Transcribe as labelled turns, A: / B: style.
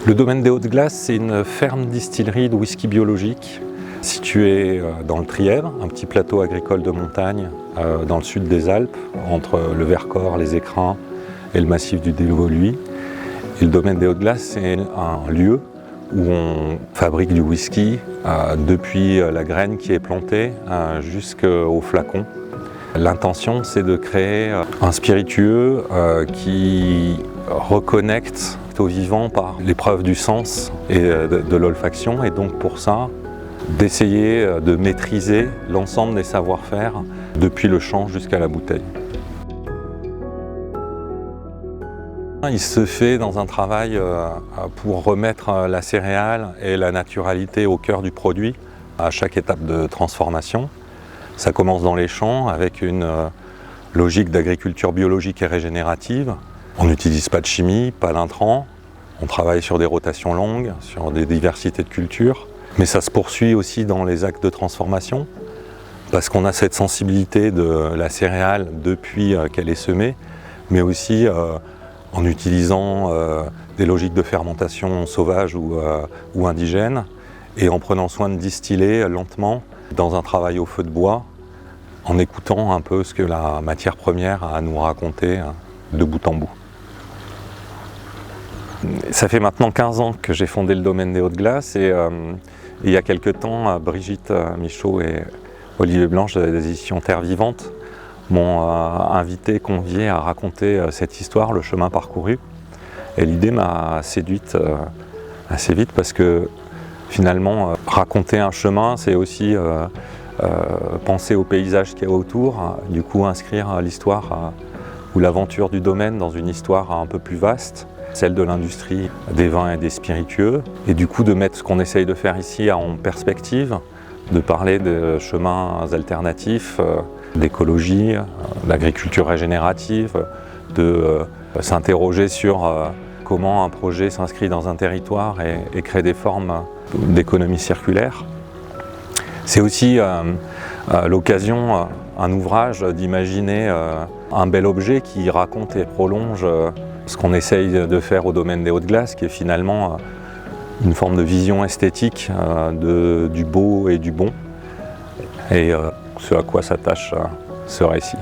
A: Le domaine des Hautes-Glaces, c'est une ferme distillerie de whisky biologique située dans le Trièvre, un petit plateau agricole de montagne dans le sud des Alpes, entre le Vercors, les Écrins et le massif du Dévoluy. Et le domaine des Hautes-Glaces, c'est un lieu où on fabrique du whisky depuis la graine qui est plantée jusqu'au flacon. L'intention, c'est de créer un spiritueux qui reconnecte au vivant par l'épreuve du sens et de l'olfaction, et donc pour ça, d'essayer de maîtriser l'ensemble des savoir-faire depuis le champ jusqu'à la bouteille. Il se fait dans un travail pour remettre la céréale et la naturalité au cœur du produit à chaque étape de transformation. Ça commence dans les champs avec une logique d'agriculture biologique et régénérative. On n'utilise pas de chimie, pas d'intrants, on travaille sur des rotations longues, sur des diversités de cultures. Mais ça se poursuit aussi dans les actes de transformation, parce qu'on a cette sensibilité de la céréale depuis qu'elle est semée, mais aussi en utilisant des logiques de fermentation sauvage ou indigènes, et en prenant soin de distiller lentement dans un travail au feu de bois, en écoutant un peu ce que la matière première a à nous raconter de bout en bout. Ça fait maintenant 15 ans que j'ai fondé le domaine des Hautes-Glaces, et il y a quelques temps, Brigitte Michaud et Olivier Blanche des éditions Terre Vivante m'ont invité, convié à raconter cette histoire, le chemin parcouru. Et l'idée m'a séduite assez vite, parce que finalement, raconter un chemin, c'est aussi penser au paysage qu'il y a autour, du coup inscrire l'histoire ou l'aventure du domaine dans une histoire un peu plus vaste, celle de l'industrie des vins et des spiritueux, et du coup de mettre ce qu'on essaye de faire ici en perspective, de parler de chemins alternatifs, d'écologie, d'agriculture régénérative, de s'interroger sur comment un projet s'inscrit dans un territoire et crée des formes d'économie circulaire. C'est aussi l'occasion, un ouvrage, d'imaginer un bel objet qui raconte et prolonge ce qu'on essaye de faire au domaine des Hautes-Glaces, qui est finalement une forme de vision esthétique du beau et du bon, et ce à quoi s'attache ce récit.